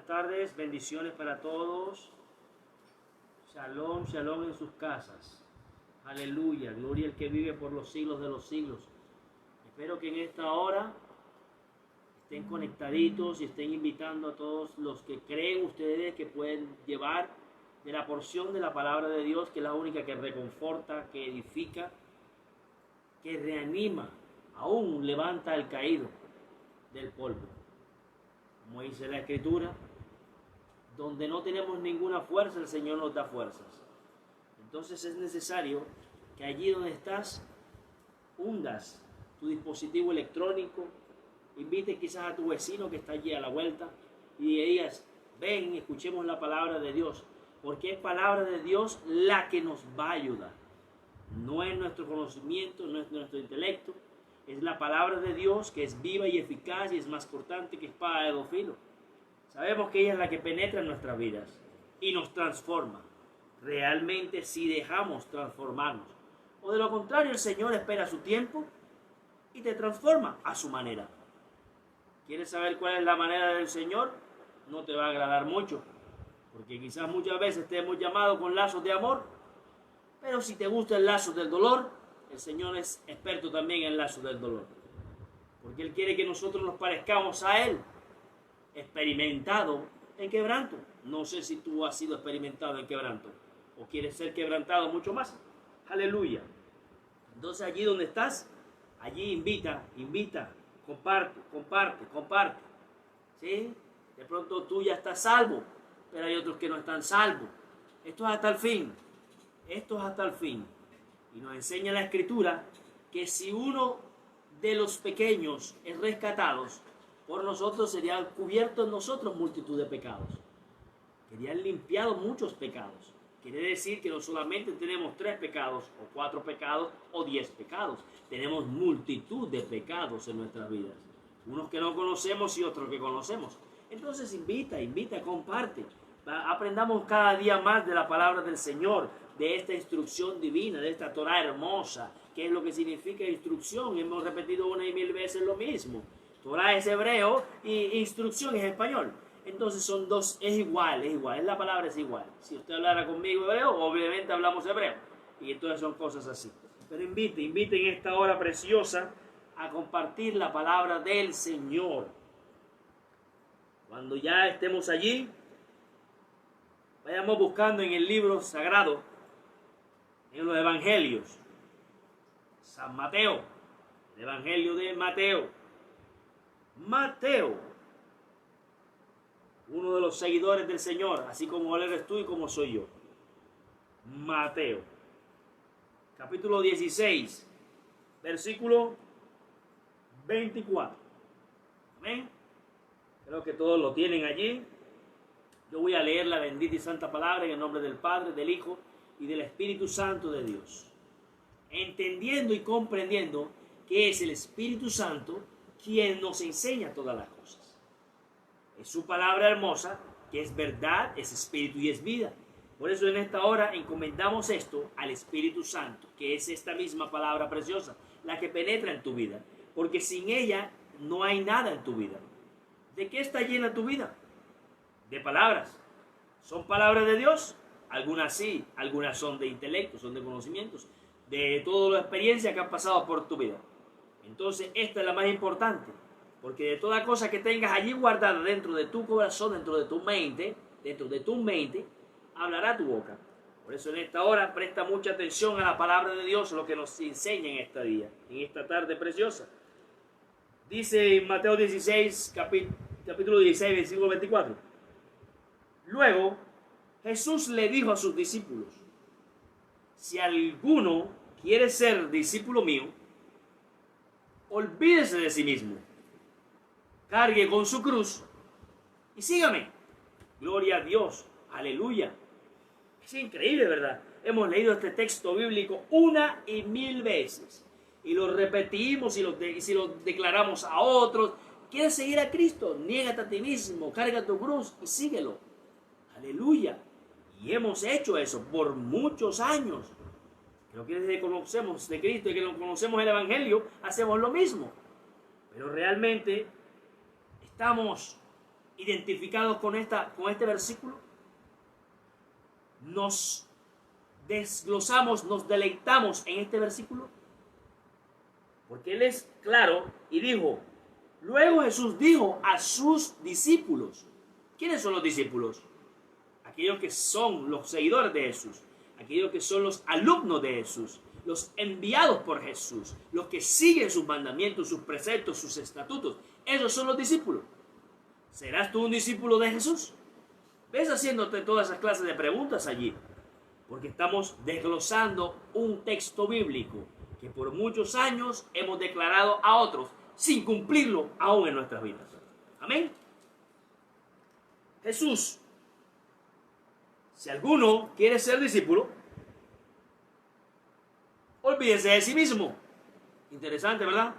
tardes, bendiciones para todos. Shalom, shalom en sus casas. Aleluya, gloria al que vive por los siglos de los siglos. Espero que en esta hora estén conectaditos y estén invitando a todos los que creen ustedes que pueden llevar de la porción de la palabra de Dios, que es la única que reconforta, que edifica, que reanima, aún levanta al caído del polvo. Como dice la Escritura, donde no tenemos ninguna fuerza, el Señor nos da fuerzas. Entonces es necesario que allí donde estás, hundas tu dispositivo electrónico, invite quizás a tu vecino que está allí a la vuelta y digas, ven y escuchemos la palabra de Dios, porque es palabra de Dios la que nos va a ayudar. No es nuestro conocimiento, no es nuestro intelecto, es la palabra de Dios que es viva y eficaz y es más cortante que espada de dos filos. Sabemos que ella es la que penetra en nuestras vidas y nos transforma. Realmente si dejamos transformarnos. O de lo contrario, el Señor espera su tiempo y te transforma a su manera. ¿Quieres saber cuál es la manera del Señor? No te va a agradar mucho, porque quizás muchas veces te hemos llamado con lazos de amor, pero si te gusta el lazo del dolor, el Señor es experto también en el lazo del dolor, porque Él quiere que nosotros nos parezcamos a Él, experimentado en quebranto. No sé si tú has sido experimentado en quebranto o quieres ser quebrantado mucho más. Aleluya. Entonces allí donde estás, allí invita, comparte. ¿Sí? De pronto tú ya estás salvo, pero hay otros que no están salvos. Esto es hasta el fin. Esto es hasta el fin. Y nos enseña la Escritura que si uno de los pequeños es rescatado, por nosotros serían cubiertos en nosotros multitud de pecados. Serían limpiados muchos pecados. Quiere decir que no solamente tenemos 3 pecados, o 4 pecados, o 10 pecados. Tenemos multitud de pecados en nuestras vidas. Unos que no conocemos y otros que conocemos. Entonces invita, comparte. Aprendamos cada día más de la palabra del Señor, de esta instrucción divina, de esta Torah hermosa. ¿Qué es lo que significa instrucción? Hemos repetido 1 y 1000 veces lo mismo. Torah es hebreo y instrucción es español. Entonces son dos, es igual, la palabra es igual. Si usted hablara conmigo hebreo, obviamente hablamos hebreo. Y entonces son cosas así. Pero invite en esta hora preciosa a compartir la palabra del Señor. Cuando ya estemos allí, vayamos buscando en el libro sagrado, en los evangelios. San Mateo, el evangelio de Mateo. Mateo, uno de los seguidores del Señor, así como él eres tú y como soy yo. Mateo, capítulo 16, versículo 24. Amén. Creo que todos lo tienen allí. Yo voy a leer la bendita y santa palabra en el nombre del Padre, del Hijo y del Espíritu Santo de Dios. Entendiendo y comprendiendo que es el Espíritu Santo quien nos enseña todas las cosas. Es su palabra hermosa, que es verdad, es espíritu y es vida. Por eso en esta hora encomendamos esto al Espíritu Santo, que es esta misma palabra preciosa, la que penetra en tu vida. Porque sin ella no hay nada en tu vida. ¿De qué está llena tu vida? De palabras. ¿Son palabras de Dios? Algunas sí, algunas son de intelecto, son de conocimientos, de toda la experiencia que han pasado por tu vida. Entonces esta es la más importante, porque de toda cosa que tengas allí guardada dentro de tu corazón, dentro de tu mente, hablará tu boca. Por eso en esta hora presta mucha atención a la palabra de Dios, lo que nos enseña en este día, en esta tarde preciosa. Dice en Mateo 16, capítulo 16, versículo 24. Luego Jesús le dijo a sus discípulos, si alguno quiere ser discípulo mío, olvídese de sí mismo, cargue con su cruz y sígame. Gloria a Dios, aleluya. Es increíble, ¿verdad? Hemos leído este texto bíblico 1 y 1000 veces y lo repetimos y si lo declaramos a otros. ¿Quieres seguir a Cristo? Niégate a ti mismo, carga tu cruz y síguelo. Aleluya. Y hemos hecho eso por muchos años. Creo que desde que conocemos de Cristo y que conocemos el Evangelio, hacemos lo mismo. Pero realmente estamos identificados con este versículo? ¿Nos desglosamos, nos deleitamos en este versículo? Porque él es claro y dijo, luego Jesús dijo a sus discípulos. ¿Quiénes son los discípulos? Aquellos que son los seguidores de Jesús, aquellos que son los alumnos de Jesús, los enviados por Jesús, los que siguen sus mandamientos, sus preceptos, sus estatutos. Esos son los discípulos. ¿Serás tú un discípulo de Jesús? ¿Ves haciéndote todas esas clases de preguntas allí? Porque estamos desglosando un texto bíblico que por muchos años hemos declarado a otros sin cumplirlo aún en nuestras vidas. Amén. Jesús, si alguno quiere ser discípulo, olvídese de sí mismo. Interesante, ¿verdad?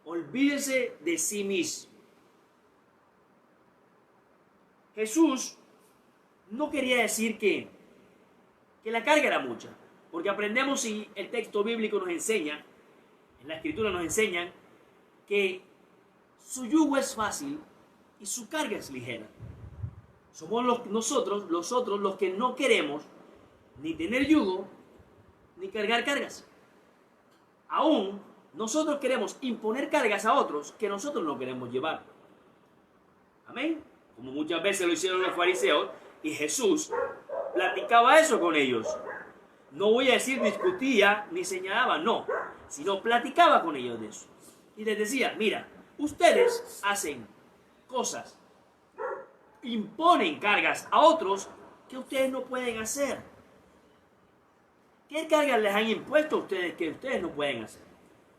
Olvídese de sí mismo. Jesús no quería decir que la carga era mucha, porque aprendemos y el texto bíblico nos enseña, en la escritura nos enseñan, que su yugo es fácil y su carga es ligera. Somos nosotros los que no queremos ni tener yugo ni cargar cargas. Aún nosotros queremos imponer cargas a otros que nosotros no queremos llevar. Amén. Como muchas veces lo hicieron los fariseos, y Jesús platicaba eso con ellos. No voy a decir discutía ni señalaba, no, sino platicaba con ellos de eso. Y les decía, mira, ustedes hacen cosas, imponen cargas a otros que ustedes no pueden hacer. ¿Qué cargas les han impuesto a ustedes que ustedes no pueden hacer?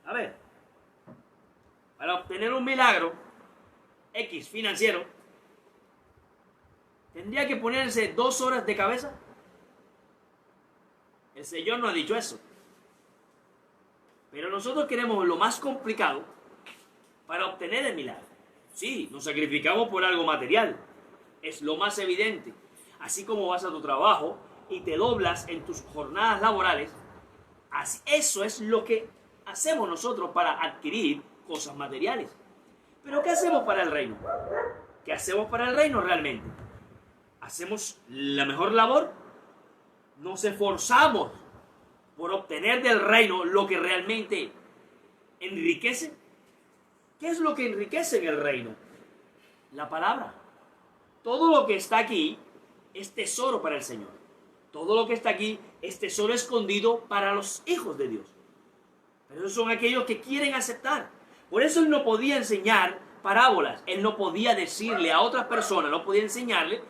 A ver, para obtener un milagro X financiero, ¿tendría que ponerse 2 horas de cabeza? El Señor no ha dicho eso. Pero nosotros queremos lo más complicado para obtener el milagro. Sí, nos sacrificamos por algo material. Es lo más evidente. Así como vas a tu trabajo y te doblas en tus jornadas laborales, eso es lo que hacemos nosotros para adquirir cosas materiales. Pero ¿qué hacemos para el reino? ¿Qué hacemos para el reino realmente? ¿Hacemos la mejor labor? ¿Nos esforzamos por obtener del reino lo que realmente enriquece? ¿Qué es lo que enriquece en el reino? La palabra. Todo lo que está aquí es tesoro para el Señor. Todo lo que está aquí es tesoro escondido para los hijos de Dios. Pero esos son aquellos que quieren aceptar. Por eso Él no podía enseñar parábolas. Él no podía decirle a otras personas, no podía enseñarle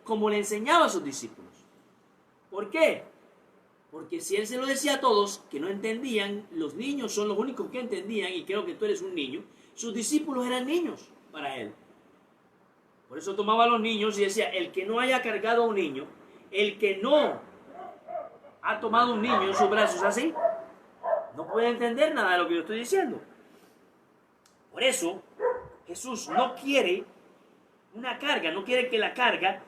como le enseñaba a sus discípulos. ¿Por qué? Porque si Él se lo decía a todos que no entendían, los niños son los únicos que entendían, y creo que tú eres un niño, sus discípulos eran niños para Él. Por eso tomaba a los niños y decía, el que no haya cargado a un niño, el que no ha tomado un niño en sus brazos así, no puede entender nada de lo que yo estoy diciendo. Por eso, Jesús no quiere una carga, no quiere que la carga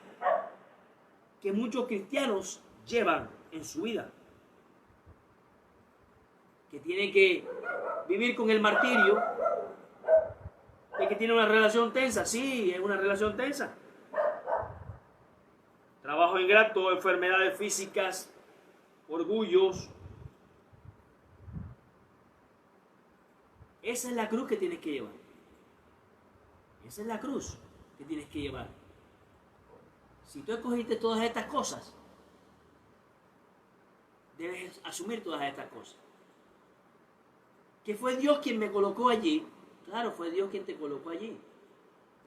que muchos cristianos llevan en su vida, que tienen que vivir con el martirio de que tiene una relación tensa. Sí, es una relación tensa. Trabajo ingrato, enfermedades físicas, orgullos. Esa es la cruz que tienes que llevar. Esa es la cruz que tienes que llevar. Si tú escogiste todas estas cosas, debes asumir todas estas cosas. ¿Que fue Dios quien me colocó allí? Claro, fue Dios quien te colocó allí.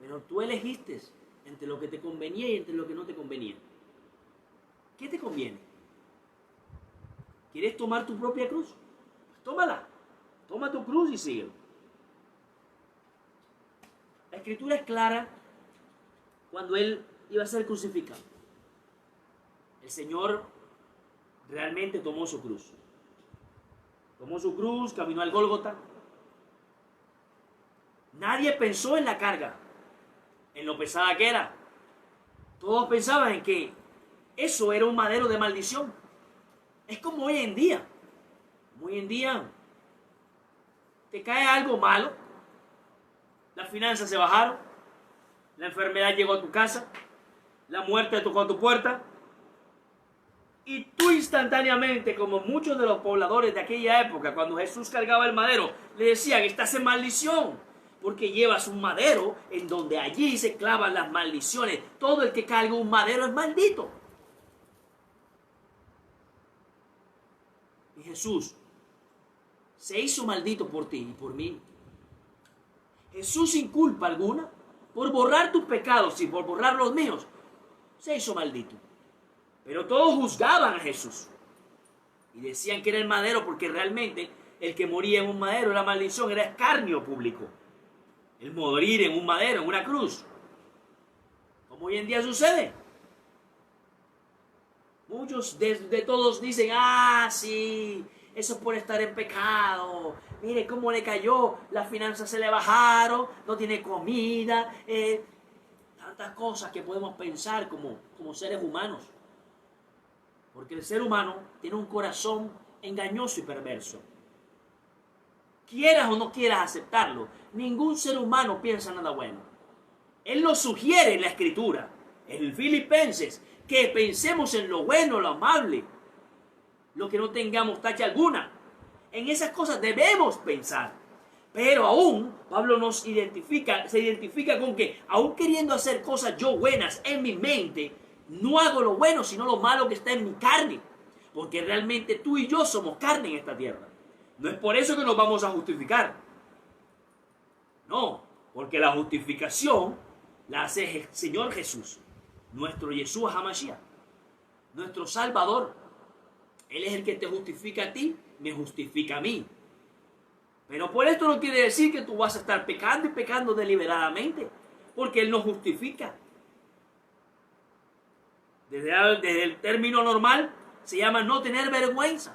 Pero tú elegiste entre lo que te convenía y entre lo que no te convenía. ¿Qué te conviene? ¿Quieres tomar tu propia cruz? Pues tómala. Toma tu cruz y síguelo. La Escritura es clara cuando Él iba a ser crucificado. El Señor realmente tomó su cruz. Tomó su cruz, caminó al Gólgota. Nadie pensó en la carga, en lo pesada que era. Todos pensaban en que eso era un madero de maldición. Es como hoy en día. Hoy en día te cae algo malo, las finanzas se bajaron, La enfermedad llegó a tu casa, la muerte tocó a tu puerta, y tú instantáneamente, como muchos de los pobladores de aquella época, cuando Jesús cargaba el madero, le decían: estás en maldición, porque llevas un madero en donde allí se clavan las maldiciones. Todo el que carga un madero es maldito. Y Jesús se hizo maldito por ti y por mí. Jesús, sin culpa alguna, por borrar tus pecados y por borrar los míos, se hizo maldito. Pero todos juzgaban a Jesús y decían que era el madero, porque realmente el que moría en un madero era maldición, era escarnio público. El morir en un madero, en una cruz, como hoy en día sucede. Muchos de todos dicen: ah, sí, eso es por estar en pecado. Mire cómo le cayó, las finanzas se le bajaron, no tiene comida. Tantas cosas que podemos pensar como seres humanos. Porque el ser humano tiene un corazón engañoso y perverso. Quieras o no quieras aceptarlo, ningún ser humano piensa nada bueno. Él nos sugiere en la Escritura, en Filipenses, que pensemos en lo bueno, lo amable, lo que no tengamos tacha alguna. En esas cosas debemos pensar. Pero aún, Pablo se identifica con que, aún queriendo hacer cosas yo buenas en mi mente, no hago lo bueno, sino lo malo que está en mi carne. Porque realmente tú y yo somos carne en esta tierra. No es por eso que nos vamos a justificar. No, porque la justificación la hace el Señor Jesús, nuestro Yeshua HaMashiach, nuestro Salvador. Él es el que te justifica a ti, me justifica a mí. Pero por esto no quiere decir que tú vas a estar pecando y pecando deliberadamente, porque Él nos justifica. Desde el término normal se llama no tener vergüenza.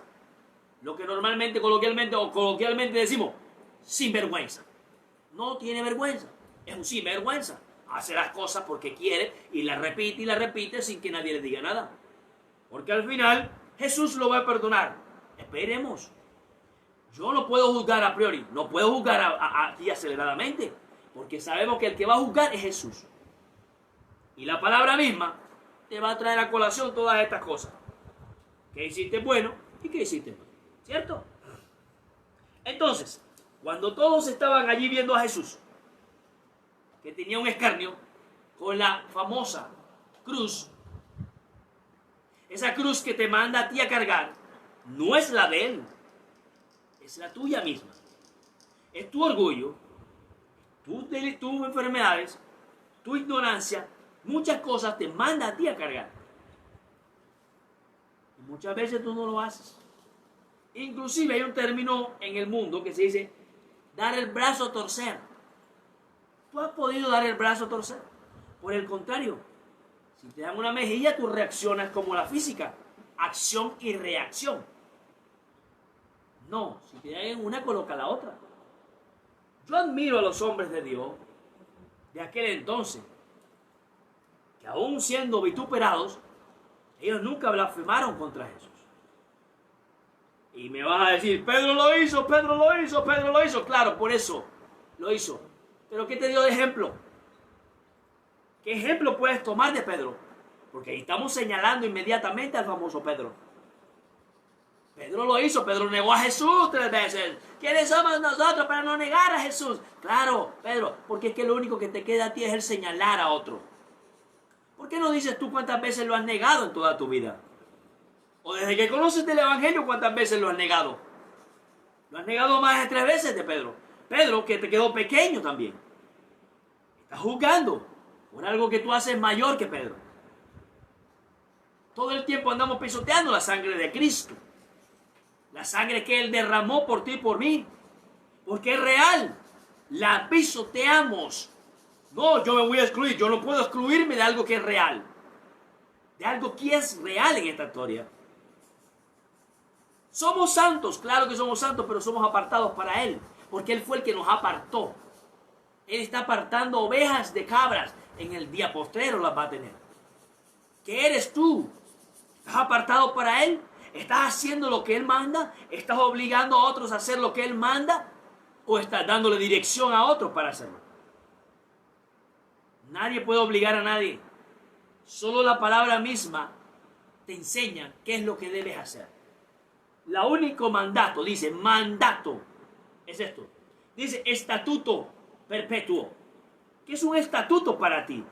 Lo que normalmente, coloquialmente decimos, sinvergüenza. No tiene vergüenza, es un sinvergüenza. Hace las cosas porque quiere y las repite sin que nadie le diga nada. Porque al final Jesús lo va a perdonar. Esperemos. Yo no puedo juzgar a priori, no puedo juzgar aquí aceleradamente, porque sabemos que el que va a juzgar es Jesús. Y la palabra misma te va a traer a colación todas estas cosas. ¿Qué hiciste bueno y qué hiciste mal? ¿Cierto? Entonces, cuando todos estaban allí viendo a Jesús, que tenía un escarnio con la famosa cruz, esa cruz que te manda a ti a cargar, no es la de él, es la tuya misma. Es tu orgullo, tus enfermedades, tu ignorancia, muchas cosas te manda a ti a cargar. Y muchas veces tú no lo haces. Inclusive hay un término en el mundo que se dice dar el brazo a torcer. ¿Tú has podido dar el brazo a torcer? Por el contrario, si te dan una mejilla, tú reaccionas como la física, acción y reacción. No, si te dan una, coloca la otra. Yo admiro a los hombres de Dios de aquel entonces, que aún siendo vituperados, ellos nunca blasfemaron contra Jesús. Y me vas a decir: Pedro lo hizo, Pedro lo hizo, Pedro lo hizo. Claro, por eso lo hizo. Pero ¿qué te dio de ejemplo? ¿Qué ejemplo puedes tomar de Pedro? Porque ahí estamos señalando inmediatamente al famoso Pedro. Pedro lo hizo, Pedro negó a Jesús 3 veces. ¿Quiénes somos nosotros para no negar a Jesús? Claro, Pedro, porque es que lo único que te queda a ti es el señalar a otro. ¿Por qué no dices tú cuántas veces lo has negado en toda tu vida? O desde que conoces del Evangelio, ¿cuántas veces lo has negado? Lo has negado más de 3 veces de Pedro. Pedro, que te quedó pequeño también. Estás juzgando por algo que tú haces mayor que Pedro. Todo el tiempo andamos pisoteando la sangre de Cristo. La sangre que Él derramó por ti y por mí. Porque es real. La pisoteamos. No, yo me voy a excluir. Yo no puedo excluirme de algo que es real. De algo que es real en esta historia. Somos santos, claro que somos santos, pero somos apartados para Él. Porque Él fue el que nos apartó. Él está apartando ovejas de cabras. En el día postrero las va a tener. ¿Qué eres tú? ¿Estás apartado para Él? ¿Estás haciendo lo que Él manda? ¿Estás obligando a otros a hacer lo que Él manda? ¿O estás dándole dirección a otros para hacerlo? Nadie puede obligar a nadie. Solo la palabra misma te enseña qué es lo que debes hacer. El único mandato, dice mandato, es esto. Dice estatuto perpetuo. ¿Qué es un estatuto para ti?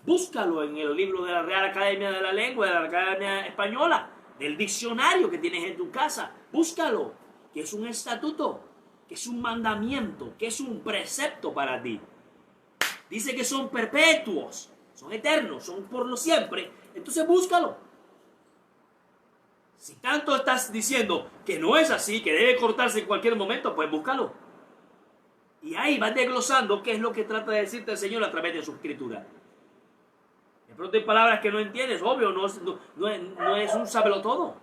Búscalo en el libro de la Real Academia de la Lengua, de la Academia Española, del diccionario que tienes en tu casa. Búscalo. ¿Qué es un estatuto? ¿Qué es un mandamiento? ¿Qué es un precepto para ti? Dice que son perpetuos, son eternos, son por lo siempre. Entonces búscalo. Si tanto estás diciendo que no es así, que debe cortarse en cualquier momento, pues búscalo. Y ahí vas desglosando qué es lo que trata de decirte el Señor a través de su escritura. De pronto hay palabras que no entiendes, obvio, no es un sábelo todo.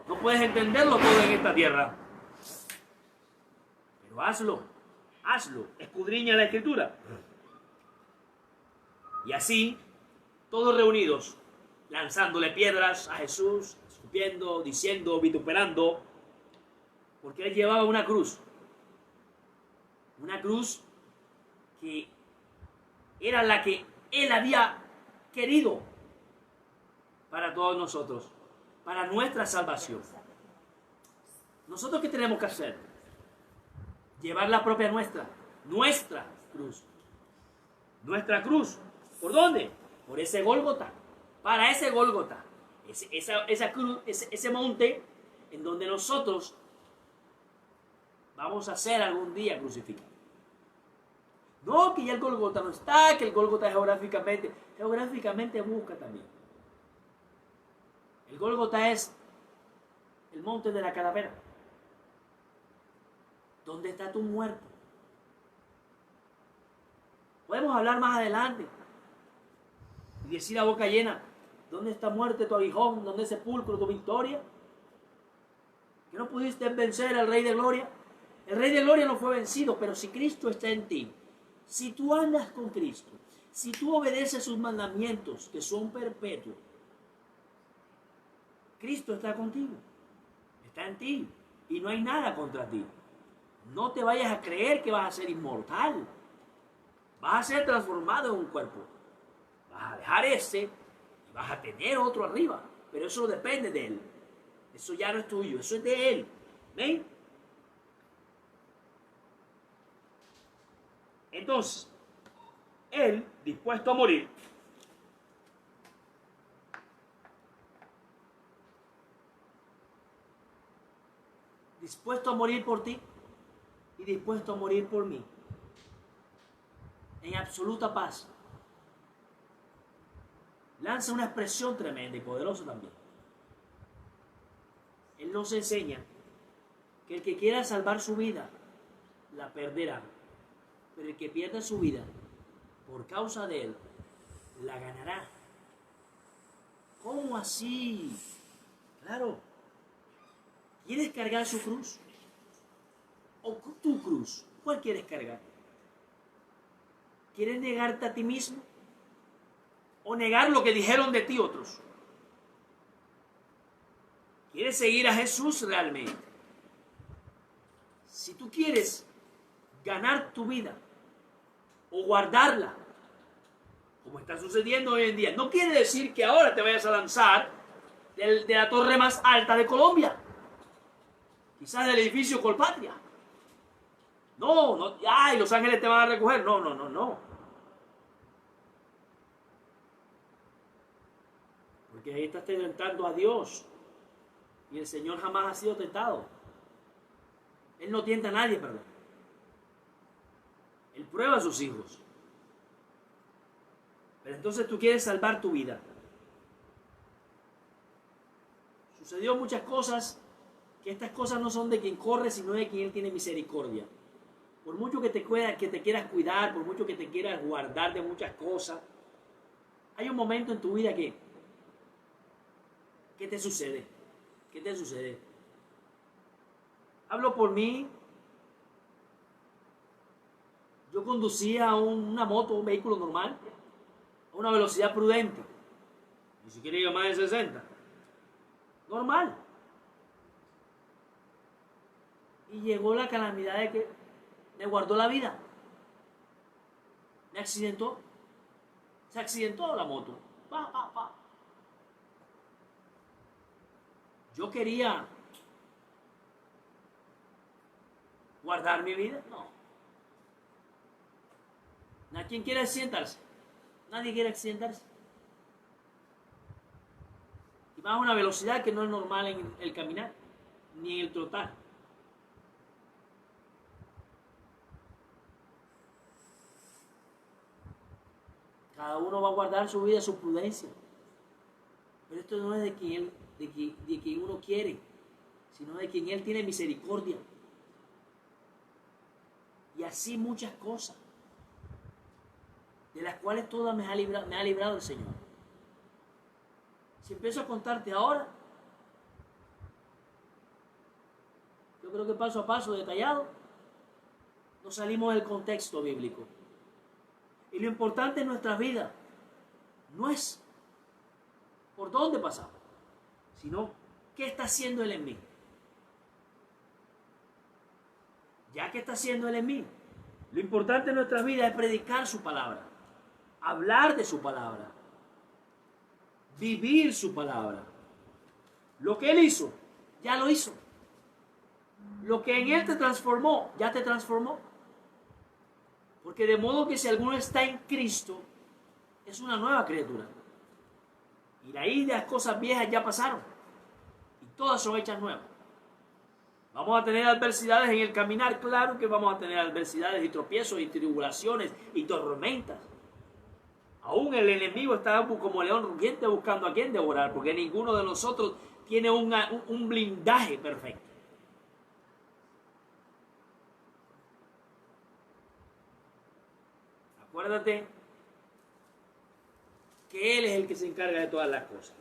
No puedes entenderlo todo en esta tierra. Pero hazlo, escudriña la escritura. Y así, todos reunidos, lanzándole piedras a Jesús, escupiendo, diciendo, vituperando, porque él llevaba una cruz que era la que él había querido para todos nosotros, para nuestra salvación. ¿Nosotros qué tenemos que hacer? Llevar la propia nuestra cruz. Nuestra cruz. ¿Por dónde? Por ese Gólgota. Para ese Gólgota. Esa cruz, ese monte en donde nosotros vamos a ser algún día crucificados. No, que ya el Gólgota no está, que el Gólgota geográficamente busca también. El Gólgota es el monte de la calavera, donde está tu muerto. Podemos hablar más adelante y decir a boca llena, ¿dónde está muerte tu aguijón? ¿Dónde es sepulcro tu victoria? ¿Que no pudiste vencer al Rey de Gloria? El Rey de Gloria no fue vencido, pero si Cristo está en ti, si tú andas con Cristo, si tú obedeces sus mandamientos que son perpetuos, Cristo está contigo, está en ti y no hay nada contra ti. No te vayas a creer que vas a ser inmortal. Vas a ser transformado en un cuerpo. Vas a dejar ese y vas a tener otro arriba. Pero eso depende de él. Eso ya no es tuyo, eso es de él. ¿Ven? Entonces, él, dispuesto a morir, dispuesto a morir por ti y dispuesto a morir por mí, en absoluta paz, lanza una expresión tremenda y poderosa también. Él nos enseña que el que quiera salvar su vida, la perderá. Pero el que pierda su vida, por causa de él, la ganará. ¿Cómo así? Claro. ¿Quieres cargar su cruz? ¿O tu cruz? ¿Cuál quieres cargar? ¿Quieres negarte a ti mismo? ¿O negar lo que dijeron de ti otros? ¿Quieres seguir a Jesús realmente? Si tú quieres ganar tu vida o guardarla, como está sucediendo hoy en día, no quiere decir que ahora te vayas a lanzar de la torre más alta de Colombia, quizás del edificio Colpatria. No, ay, Los Ángeles te van a recoger. No. Porque ahí estás tentando a Dios. Y el Señor jamás ha sido tentado. Él no tienta a nadie, perdón. Él prueba a sus hijos. Pero entonces tú quieres salvar tu vida. Sucedió muchas cosas, que estas cosas no son de quien corre, sino de quien Él tiene misericordia. Por mucho que te quieras cuidar, por mucho que te quieras guardar de muchas cosas, hay un momento en tu vida que ¿qué te sucede? ¿Qué te sucede? Hablo por mí. Yo conducía una moto, un vehículo normal, a una velocidad prudente. Ni siquiera iba más de 60. Normal. Y llegó la calamidad de que me guardó la vida. Me accidentó. Se accidentó la moto. Pa, pa, pa. Yo quería guardar mi vida. No. ¿Quién quiere accidentarse? Nadie quiere accidentarse. Y más a una velocidad que no es normal en el caminar, ni en el trotar. Cada uno va a guardar su vida, su prudencia. Pero esto no es de quien uno quiere, sino de quien Él tiene misericordia. Y así muchas cosas, de las cuales todas me ha librado el Señor. Si empiezo a contarte ahora, yo creo que paso a paso, detallado, nos salimos del contexto bíblico. Y lo importante en nuestras vidas no es por dónde pasamos, sino qué está haciendo Él en mí. Ya que está haciendo Él en mí, lo importante en nuestras vidas es predicar su palabra, hablar de su palabra, vivir su palabra. Lo que Él hizo, ya lo hizo. Lo que en Él te transformó, ya te transformó. Porque de modo que si alguno está en Cristo, es una nueva criatura. Y de ahí las cosas viejas ya pasaron. Y todas son hechas nuevas. Vamos a tener adversidades en el caminar, claro que vamos a tener adversidades y tropiezos y tribulaciones y tormentas. Aún el enemigo está como león rugiente buscando a quien devorar, porque ninguno de nosotros tiene un blindaje perfecto. Acuérdate que Él es el que se encarga de todas las cosas.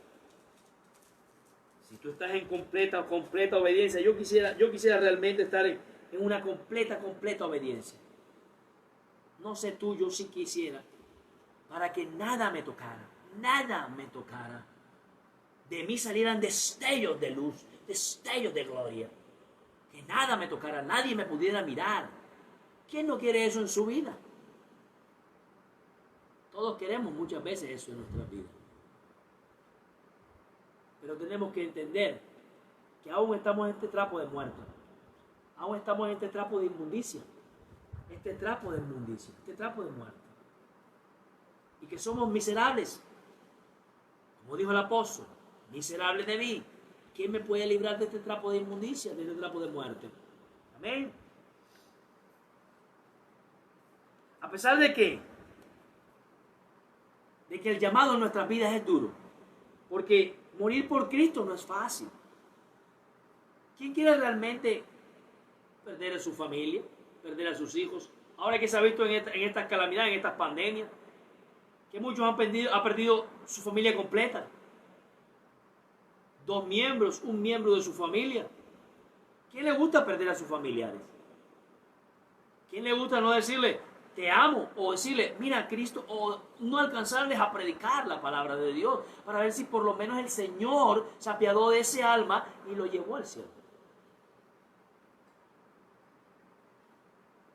Si tú estás en completa obediencia, yo quisiera realmente estar en una completa obediencia. No sé tú, yo sí quisiera, para que nada me tocara, de mí salieran destellos de luz, destellos de gloria, que nada me tocara, nadie me pudiera mirar. ¿Quién no quiere eso en su vida? Todos queremos muchas veces eso en nuestra vida. Pero tenemos que entender que aún estamos en este trapo de muerte. Aún estamos en este trapo de inmundicia. Este trapo de muerte. Y que somos miserables. Como dijo el apóstol, miserable de mí. ¿Quién me puede librar de este trapo de inmundicia, de este trapo de muerte? Amén. A pesar de que el llamado en nuestras vidas es duro, porque morir por Cristo no es fácil. ¿Quién quiere realmente perder a su familia, perder a sus hijos? Ahora que se ha visto en estas calamidades, en estas pandemias, que muchos han perdido su familia completa. 2 miembros, 1 miembro de su familia. ¿Quién le gusta perder a sus familiares? ¿Quién le gusta no decirle te amo, o decirle mira a Cristo, o no alcanzarles a predicar la palabra de Dios para ver si por lo menos el Señor se apiadó de ese alma y lo llevó al cielo?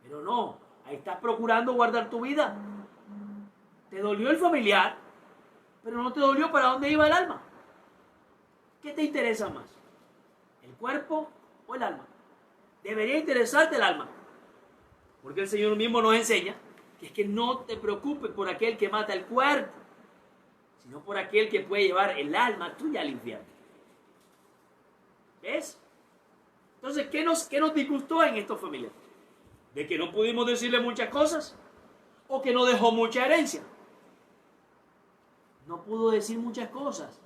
Pero no, ahí estás procurando guardar tu vida. Te dolió el familiar, pero no te dolió para dónde iba el alma. ¿Qué te interesa más? ¿El cuerpo o el alma? Debería interesarte el alma. Porque el Señor mismo nos enseña que es que no te preocupes por aquel que mata el cuerpo, sino por aquel que puede llevar el alma tuya al infierno. ¿Ves? Entonces, ¿qué nos disgustó en esta familia? ¿De que no pudimos decirle muchas cosas? ¿O que no dejó mucha herencia? No pudo decir muchas cosas,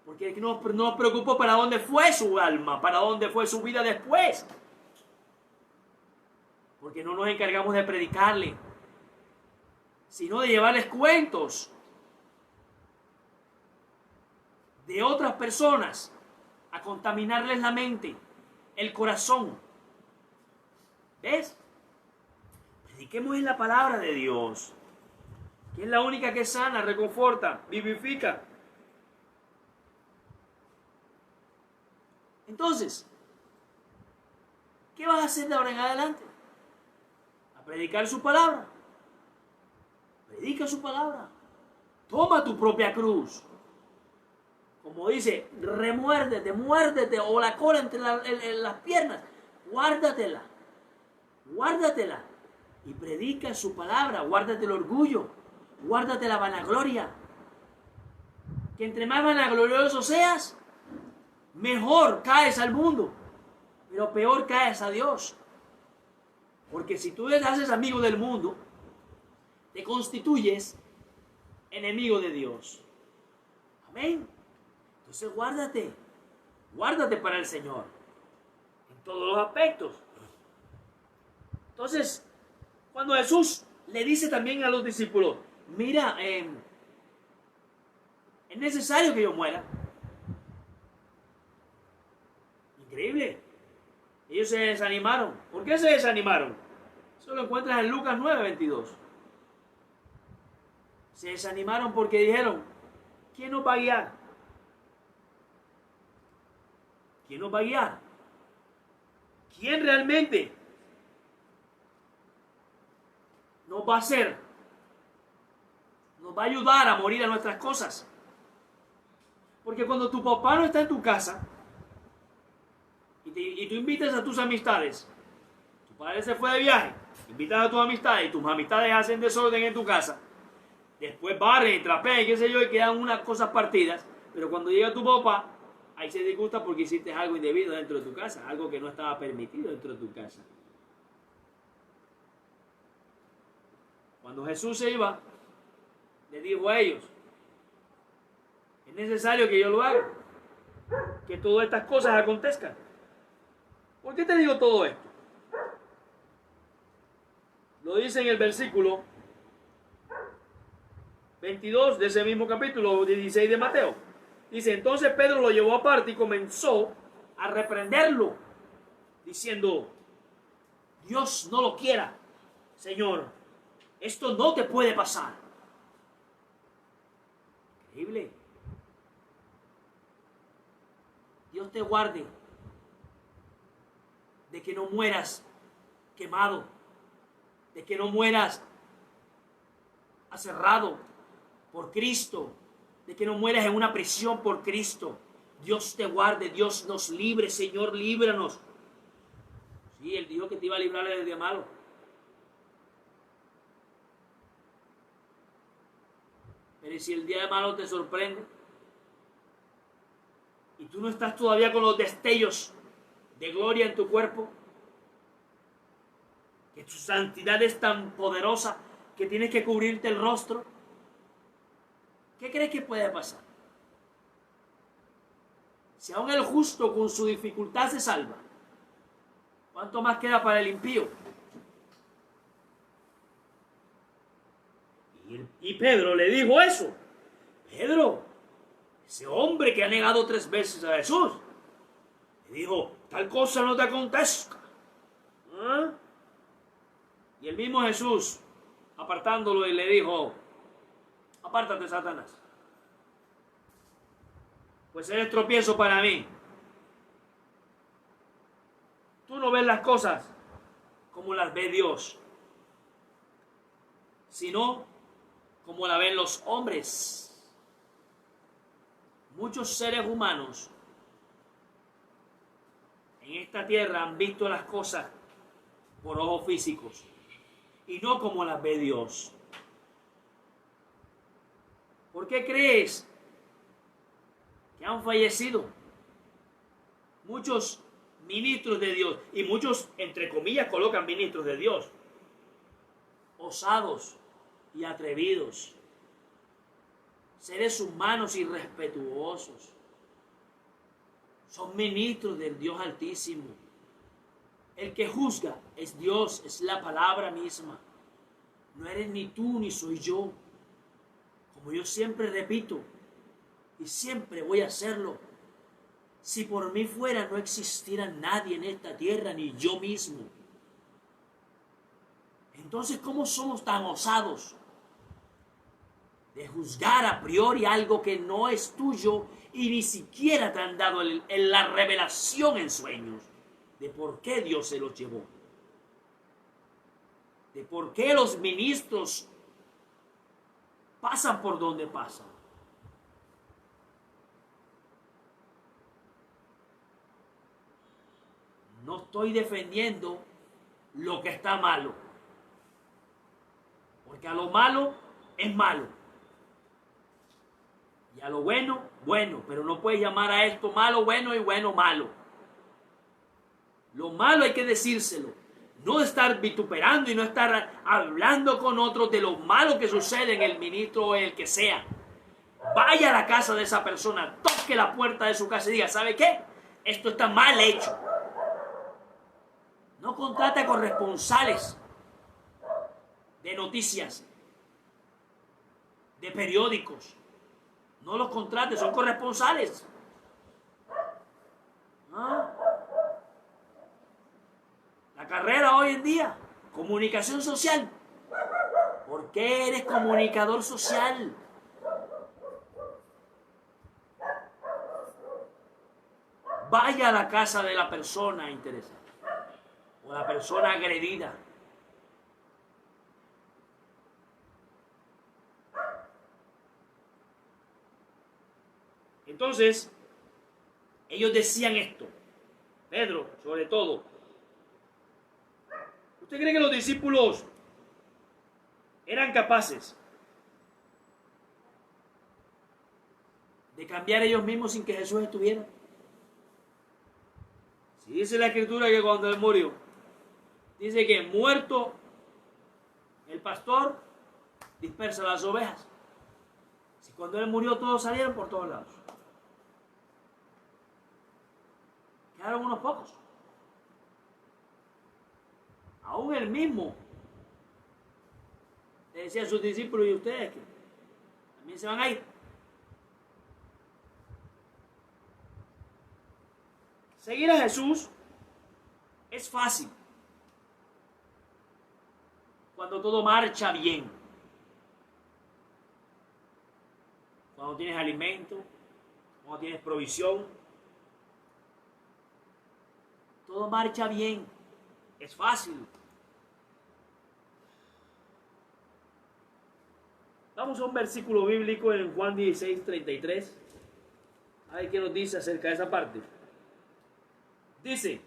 porque no nos preocupó para dónde fue su alma, para dónde fue su vida después. Porque no nos encargamos de predicarle, sino de llevarles cuentos de otras personas a contaminarles la mente, el corazón. ¿Ves? Prediquemos en la palabra de Dios, que es la única que sana, reconforta, vivifica. Entonces, ¿qué vas a hacer de ahora en adelante? A predicar su palabra. Predica su palabra. toma tu propia cruz. Como dice, remuérdete, muérdete, o la cola entre las piernas. Guárdatela. Guárdatela. Y predica su palabra. Guárdate el orgullo. Guárdate la vanagloria. Que entre más vanaglorioso seas, mejor caes al mundo. Pero peor caes a Dios. Porque si tú te haces amigo del mundo, te constituyes enemigo de Dios. Amén. Entonces guárdate. Guárdate para el Señor. En todos los aspectos. Entonces, cuando Jesús le dice también a los discípulos, mira, es necesario que yo muera. Increíble. Ellos se desanimaron. ¿Por qué se desanimaron? Eso lo encuentras en Lucas 9:22. Se desanimaron porque dijeron, ¿quién nos va a guiar? ¿Quién nos va a guiar? ¿Quién realmente nos va a hacer? Nos va a ayudar a morir a nuestras cosas. Porque cuando tu papá no está en tu casa y tú invitas a tus amistades, tu padre se fue de viaje, invitas a tus amistades y tus amistades hacen desorden en tu casa, después barren y trapean y qué sé yo y quedan unas cosas partidas, pero cuando llega tu papá, ahí se disgusta porque hiciste algo indebido dentro de tu casa, algo que no estaba permitido dentro de tu casa. Cuando Jesús se iba, le dijo a ellos, es necesario que yo lo haga, que todas estas cosas acontezcan. ¿Por qué te digo todo esto? Lo dice en el versículo 22 de ese mismo capítulo 16 de Mateo. Dice, entonces Pedro lo llevó aparte y comenzó a reprenderlo, diciendo, Dios no lo quiera, Señor, esto no te puede pasar. Increíble. Dios te guarde de que no mueras quemado, de que no mueras aserrado por Cristo, de que no mueras en una prisión por Cristo. Dios te guarde, Dios nos libre, Señor, líbranos. Sí, Él dijo que te iba a librar del día malo. Pero si el día de malo te sorprende y tú no estás todavía con los destellos de gloria en tu cuerpo, que tu santidad es tan poderosa que tienes que cubrirte el rostro, ¿qué crees que puede pasar? Si aún el justo con su dificultad se salva, ¿cuánto más queda para el impío? Y Pedro le dijo eso. Pedro, ese hombre que ha negado 3 veces a Jesús, le dijo, tal cosa no te acontezca. ¿Ah? Y el mismo Jesús, apartándolo, y le dijo, apártate, Satanás, pues eres tropiezo para mí. Tú no ves las cosas como las ve Dios, sino como la ven los hombres. Muchos seres humanos en esta tierra han visto las cosas por ojos físicos y no como las ve Dios. ¿Por qué crees que han fallecido muchos ministros de Dios? Y muchos, entre comillas, colocan ministros de Dios, osados y atrevidos, seres humanos y respetuosos, son ministros del Dios Altísimo. El que juzga es Dios, es la palabra misma. No eres ni tú ni soy yo. Como yo siempre repito, y siempre voy a hacerlo, si por mí fuera no existiera nadie en esta tierra, ni yo mismo. Entonces, ¿cómo somos tan osados de juzgar a priori algo que no es tuyo y ni siquiera te han dado la revelación en sueños de por qué Dios se los llevó? De por qué los ministros pasan por donde pasan. No estoy defendiendo lo que está malo, porque a lo malo es malo y a lo bueno, bueno, pero no puedes llamar a esto malo, bueno y bueno, malo. Lo malo hay que decírselo, no estar vituperando y no estar hablando con otros de lo malo que sucede en el ministro o en el que sea. Vaya a la casa de esa persona, toque la puerta de su casa y diga, ¿sabe qué? Esto está mal hecho. No contrate corresponsales de noticias, de periódicos. No los contrate, son corresponsales. ¿Ah? La carrera hoy en día, comunicación social. ¿Por qué eres comunicador social? Vaya a la casa de la persona interesada o la persona agredida. Entonces, ellos decían esto. Pedro, sobre todo. ¿Usted cree que los discípulos eran capaces de cambiar ellos mismos sin que Jesús estuviera? Si dice la Escritura que cuando él murió, dice que muerto el pastor dispersa las ovejas. Si cuando él murió todos salieron por todos lados. Quedaron unos pocos. Aún él mismo le decía a sus discípulos y ustedes que también se van a ir. Seguir a Jesús es fácil cuando todo marcha bien. Cuando tienes alimento, cuando tienes provisión. Todo marcha bien. Es fácil. Vamos a un versículo bíblico en Juan 16:33. A ver qué nos dice acerca de esa parte. Dice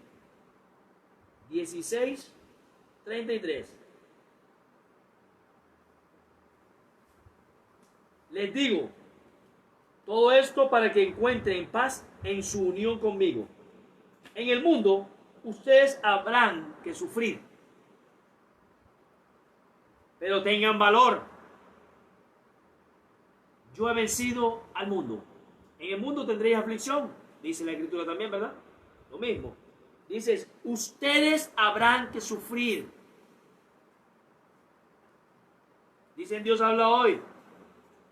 16:33. Les digo todo esto para que encuentren paz en su unión conmigo. En el mundo ustedes habrán que sufrir, pero tengan valor. Yo he vencido al mundo. En el mundo tendréis aflicción, dice la Escritura también, ¿verdad? Lo mismo. Dices, ustedes habrán que sufrir. Dicen Dios habla hoy.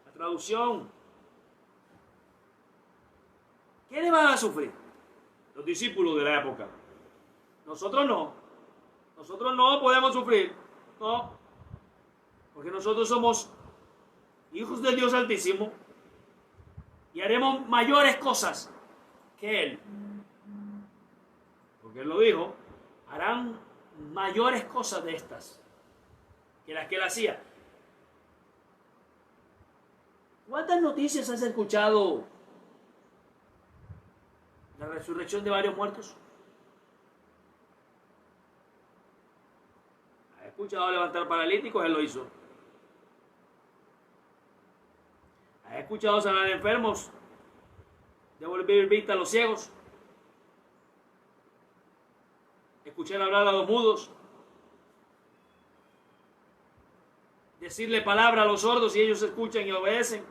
La traducción. ¿Quiénes van a sufrir? Los discípulos de la época. Nosotros no. Nosotros no podemos sufrir. No. Porque nosotros somos hijos del Dios Altísimo y haremos mayores cosas que Él. Porque Él lo dijo, harán mayores cosas de estas que las que Él hacía. ¿Cuántas noticias has escuchado de la resurrección de varios muertos? ¿Has escuchado levantar paralíticos? Él lo hizo. ¿Has escuchado sanar enfermos? ¿Devolver vista a los ciegos? ¿Escuchar hablar a los mudos? ¿Decirle palabra a los sordos y ellos escuchan y obedecen?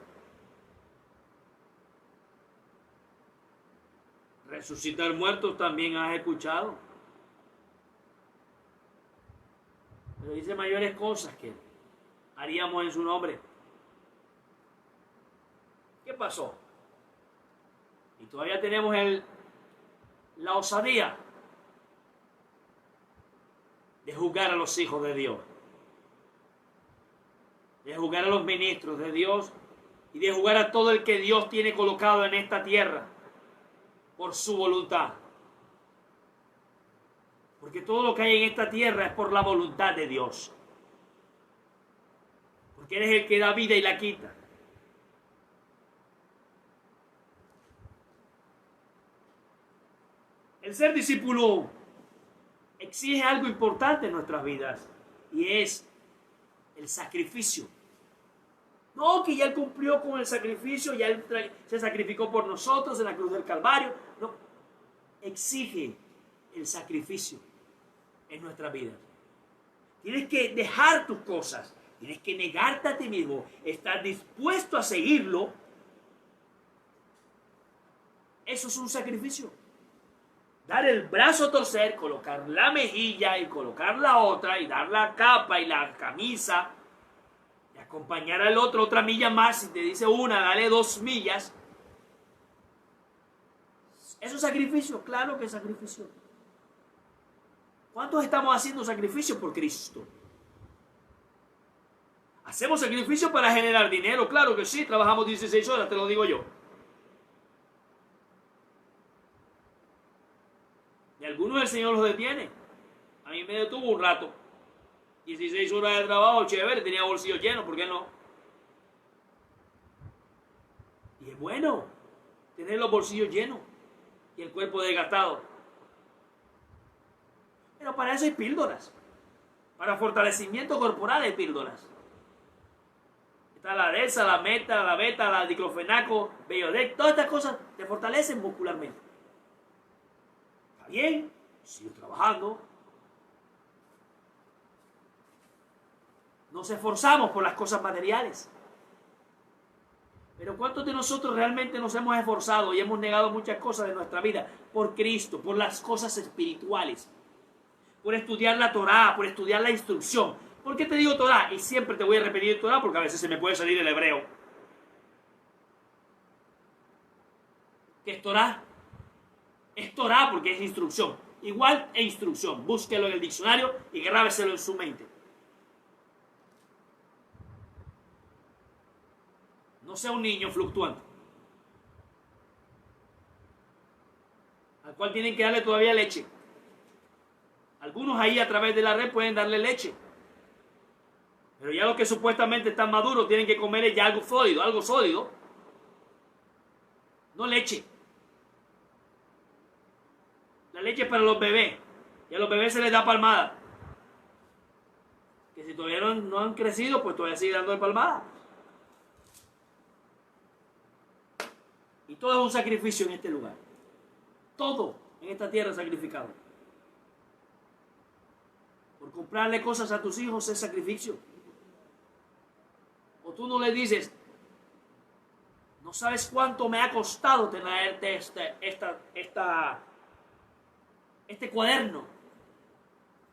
¿Resucitar muertos también has escuchado? Pero dice mayores cosas que haríamos en su nombre. ¿Qué pasó? Y todavía tenemos la osadía de juzgar a los hijos de Dios, de juzgar a los ministros de Dios y de juzgar a todo el que Dios tiene colocado en esta tierra por su voluntad. Porque todo lo que hay en esta tierra es por la voluntad de Dios. Porque porque eres el que da vida y la quita. El ser discípulo exige algo importante en nuestras vidas y es el sacrificio. No que ya Él cumplió con el sacrificio, ya Él se sacrificó por nosotros en la cruz del Calvario. No, exige el sacrificio en nuestras vidas. Tienes que dejar tus cosas, tienes que negarte a ti mismo, estar dispuesto a seguirlo. Eso es un sacrificio. Dar el brazo a torcer, colocar la mejilla y colocar la otra y dar la capa y la camisa y acompañar al otro otra milla más. Si te dice una, dale 2 millas. ¿Eso es sacrificio? Claro que es sacrificio. ¿Cuántos estamos haciendo sacrificio por Cristo? ¿Hacemos sacrificio para generar dinero? Claro que sí, trabajamos 16 horas, te lo digo yo. Y algunos el Señor los detiene. A mí me detuvo un rato. 16 horas de trabajo, chévere, tenía bolsillos llenos, ¿por qué no? Y es bueno tener los bolsillos llenos y el cuerpo desgastado. Pero para eso hay píldoras. Para fortalecimiento corporal hay píldoras. Está la DESA, la Meta, la Beta, la diclofenaco, Beyodec, todas estas cosas te fortalecen muscularmente. Está bien, sigo trabajando. Nos esforzamos por las cosas materiales. Pero ¿cuántos de nosotros realmente nos hemos esforzado y hemos negado muchas cosas de nuestra vida por Cristo, por las cosas espirituales? Por estudiar la Torá, por estudiar la instrucción. ¿Por qué te digo Torá? Y siempre te voy a repetir Torá porque a veces se me puede salir el hebreo. ¿Qué es Torá? Es Torá porque es instrucción. Igual e instrucción. Búsquelo en el diccionario y grábeselo en su mente. No sea un niño fluctuante, al cual tienen que darle todavía leche. Algunos ahí a través de la red pueden darle leche, pero ya los que supuestamente están maduros tienen que comer ya algo sólido, no leche. La leche es para los bebés, y a los bebés se les da palmada, que si todavía no han crecido, pues todavía siguen dando palmada. Y todo es un sacrificio en este lugar. Todo en esta tierra es sacrificado. Por comprarle cosas a tus hijos es sacrificio. O tú no le dices, no sabes cuánto me ha costado traerte este cuaderno.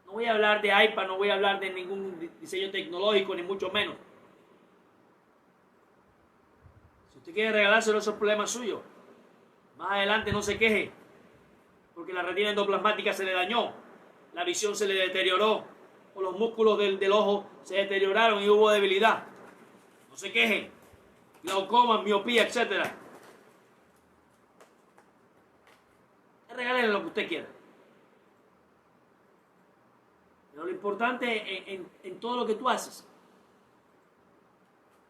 No voy a hablar de iPad, no voy a hablar de ningún diseño tecnológico, ni mucho menos. Si usted quiere regalárselo, esos problemas suyos. Más adelante no se queje, porque la retina endoplasmática se le dañó, la visión se le deterioró, o los músculos del ojo se deterioraron y hubo debilidad. No se queje. Glaucoma, miopía, etc. Regálele lo que usted quiera. Pero lo importante en todo lo que tú haces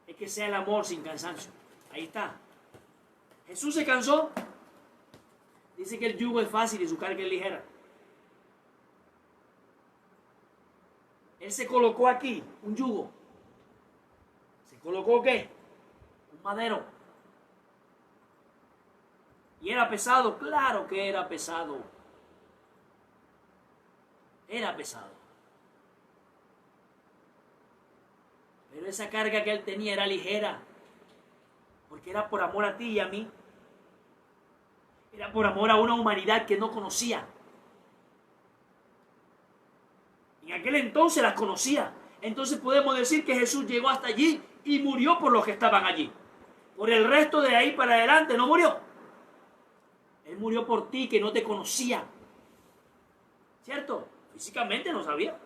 es que sea el amor sin cansancio. Ahí está. Jesús se cansó. Dice que el yugo es fácil y su carga es ligera. Él se colocó aquí un yugo. ¿Se colocó qué? Un madero. ¿Y era pesado? Claro que era pesado. Era pesado. Pero esa carga que él tenía era ligera. Porque era por amor a ti y a mí. Era por amor a una humanidad que no conocía. En aquel entonces las conocía. Entonces podemos decir que Jesús llegó hasta allí y murió por los que estaban allí. Por el resto de ahí para adelante no murió. Él murió por ti que no te conocía. ¿Cierto? Físicamente no sabía.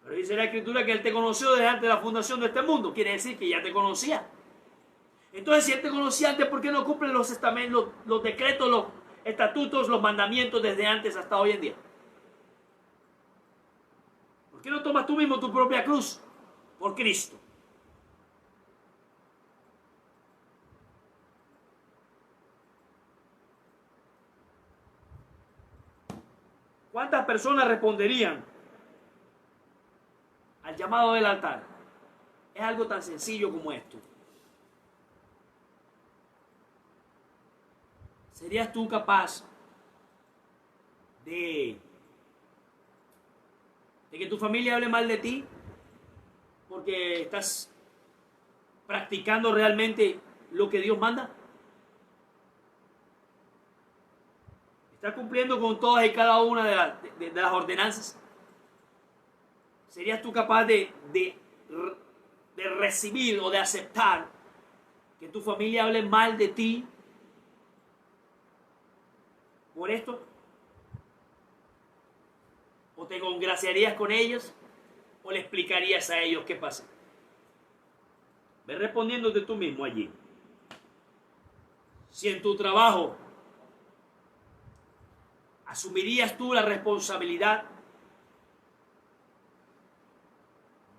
Pero dice la Escritura que Él te conoció desde antes de la fundación de este mundo. Quiere decir que ya te conocía. Entonces, si Él te conocía antes, ¿por qué no cumplen los estamentos, los decretos, los estatutos, los mandamientos desde antes hasta hoy en día? ¿Por qué no tomas tú mismo tu propia cruz? Por Cristo. ¿Cuántas personas responderían al llamado del altar? Es algo tan sencillo como esto. ¿Serías tú capaz de que tu familia hable mal de ti porque estás practicando realmente lo que Dios manda? ¿Estás cumpliendo con todas y cada una de las ordenanzas? ¿Serías tú capaz de recibir o de aceptar que tu familia hable mal de ti por esto? ¿O te congraciarías con ellos? ¿O le explicarías a ellos qué pasa? Ve respondiéndote tú mismo allí. Si en tu trabajo asumirías tú la responsabilidad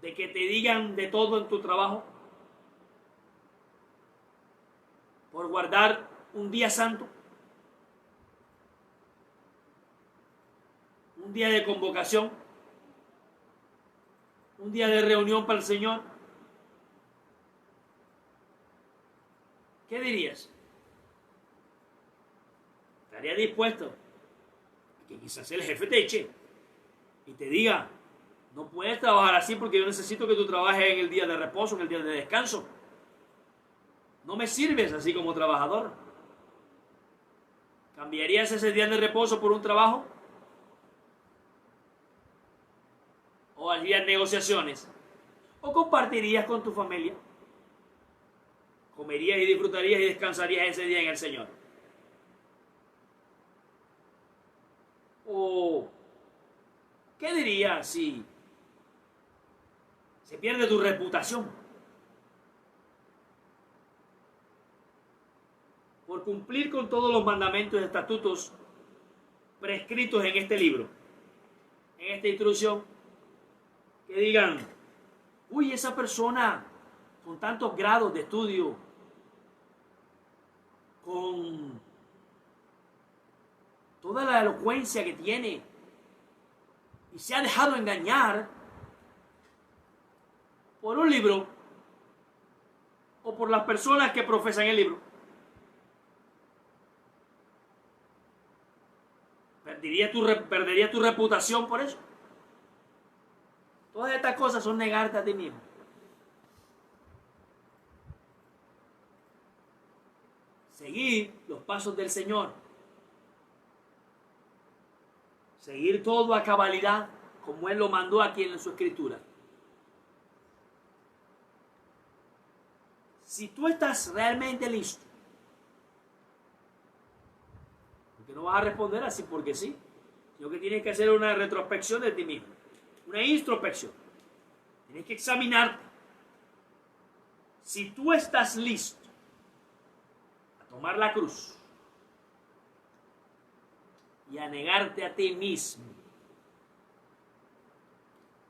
de que te digan de todo en tu trabajo por guardar un día santo, un día de convocación, un día de reunión para el Señor, ¿qué dirías? ¿Estarías dispuesto a que quizás el jefe te eche y te diga, no puedes trabajar así porque yo necesito que tú trabajes en el día de reposo, en el día de descanso? No me sirves así como trabajador. ¿Cambiarías ese día de reposo por un trabajo? ¿O harías negociaciones? ¿O compartirías con tu familia? ¿Comerías y disfrutarías y descansarías ese día en el Señor? ¿O qué dirías si se pierde tu reputación por cumplir con todos los mandamientos y estatutos prescritos en este libro, en esta instrucción? Que digan, uy, esa persona con tantos grados de estudio, con toda la elocuencia que tiene, y se ha dejado engañar por un libro o por las personas que profesan el libro. ¿Perdería tu reputación por eso? Todas estas cosas son negarte a ti mismo. Seguir los pasos del Señor. Seguir todo a cabalidad, como Él lo mandó aquí en su escritura. Si tú estás realmente listo, porque no vas a responder así porque sí, sino que tienes que hacer una retrospección de ti mismo, una introspección. Tienes que examinarte. Si tú estás listo a tomar la cruz y a negarte a ti mismo,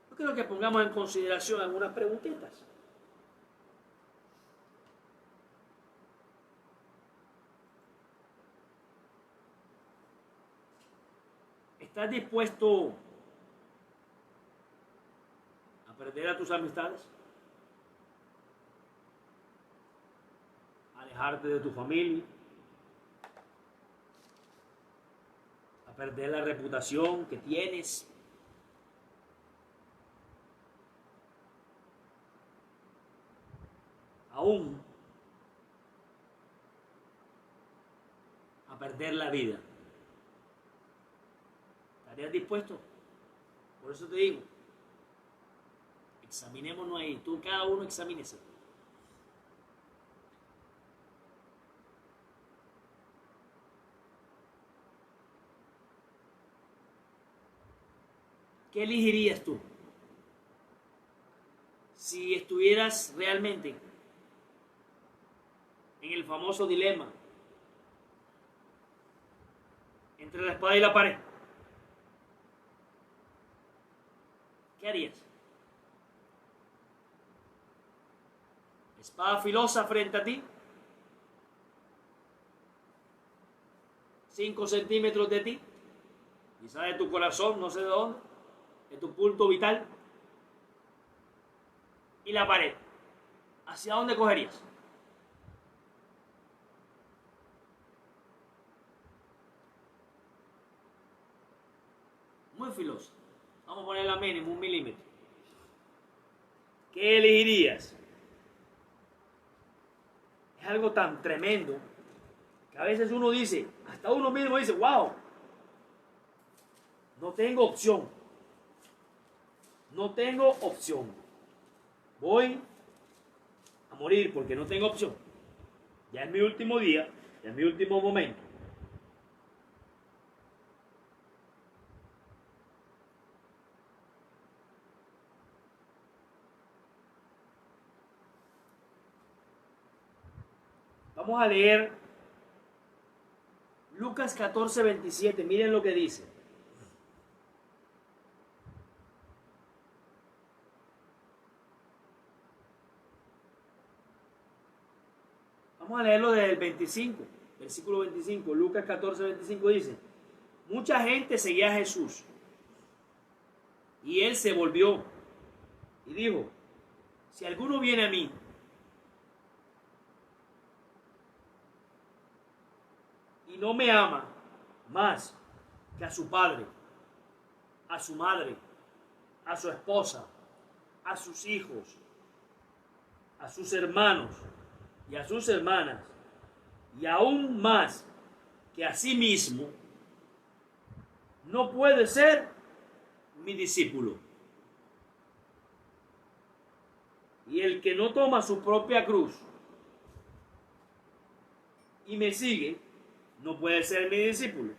yo creo que pongamos en consideración algunas preguntitas. ¿Estás dispuesto a perder a tus amistades? ¿A alejarte de tu familia? ¿A perder la reputación que tienes? ¿Aún a perder la vida? ¿Estarías dispuesto? Por eso te digo, examinémonos ahí, tú cada uno examínese. ¿Qué elegirías tú? Si estuvieras realmente en el famoso dilema entre la espada y la pared, ¿qué harías? Espada filosa frente a ti, 5 centímetros de ti, quizás de tu corazón, no sé de dónde, de tu punto vital, y la pared, ¿hacia dónde cogerías? Muy filoso. Vamos a poner la mínima, 1 milímetro. ¿Qué elegirías? Es algo tan tremendo que a veces uno dice, hasta uno mismo dice, wow, no tengo opción. No tengo opción. Voy a morir porque no tengo opción. Ya es mi último día, ya es mi último momento. Vamos a leer Lucas 14:27. Miren lo que dice. Vamos a leerlo desde el 25, versículo 25. Lucas 14:25 dice: mucha gente seguía a Jesús y él se volvió y dijo: si alguno viene a mí y no me ama más que a su padre, a su madre, a su esposa, a sus hijos, a sus hermanos y a sus hermanas, y aún más que a sí mismo, no puede ser mi discípulo. Y el que no toma su propia cruz y me sigue, no puede ser mi discípulo.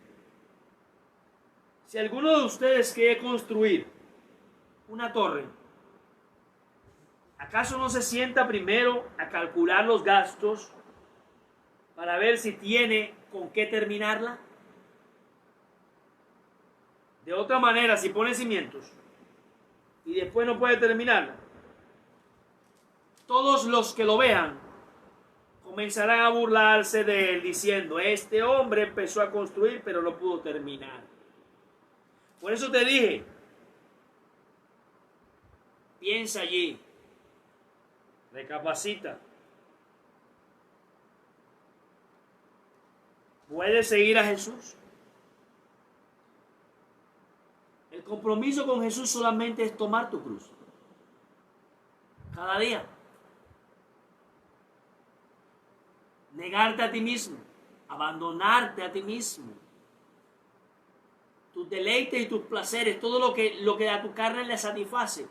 Si alguno de ustedes quiere construir una torre, ¿acaso no se sienta primero a calcular los gastos para ver si tiene con qué terminarla? De otra manera, si pone cimientos y después no puede terminarla, todos los que lo vean comenzarán a burlarse de él diciendo: este hombre empezó a construir pero no pudo terminar. Por eso te dije, piensa allí, recapacita. ¿Puedes seguir a Jesús? El compromiso con Jesús solamente es tomar tu cruz cada día. Negarte a ti mismo, abandonarte a ti mismo. Tus deleites y tus placeres, todo lo que a tu carne le satisface,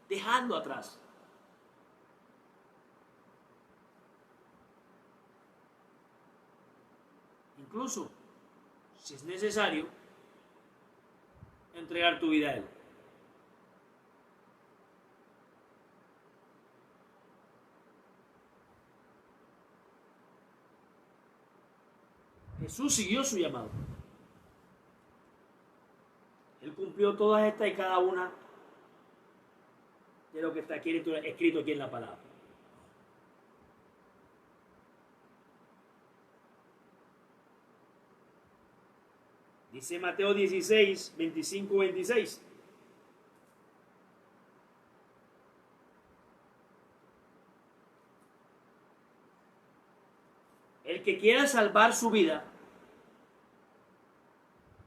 dejando atrás. Incluso, si es necesario, entregar tu vida a Él. Jesús siguió su llamado. Él cumplió todas estas y cada una de lo que está escrito aquí en la palabra. Dice Mateo 16, 25, 26. El que quiera salvar su vida,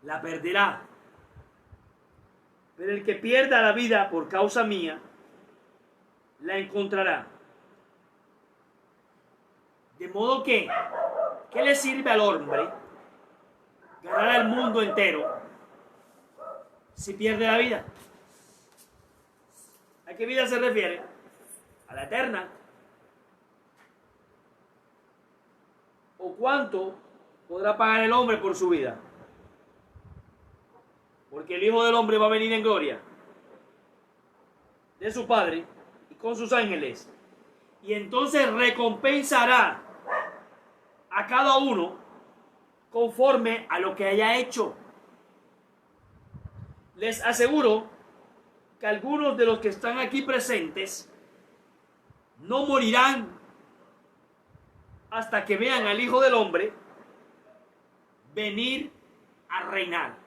la perderá. Pero el que pierda la vida por causa mía, la encontrará. De modo que, ¿qué le sirve al hombre ganar el mundo entero si pierde la vida? ¿A qué vida se refiere? A la eterna. ¿O cuánto podrá pagar el hombre por su vida? Porque el Hijo del Hombre va a venir en gloria de su Padre y con sus ángeles, y entonces recompensará a cada uno conforme a lo que haya hecho. Les aseguro que algunos de los que están aquí presentes no morirán hasta que vean al Hijo del Hombre venir a reinar.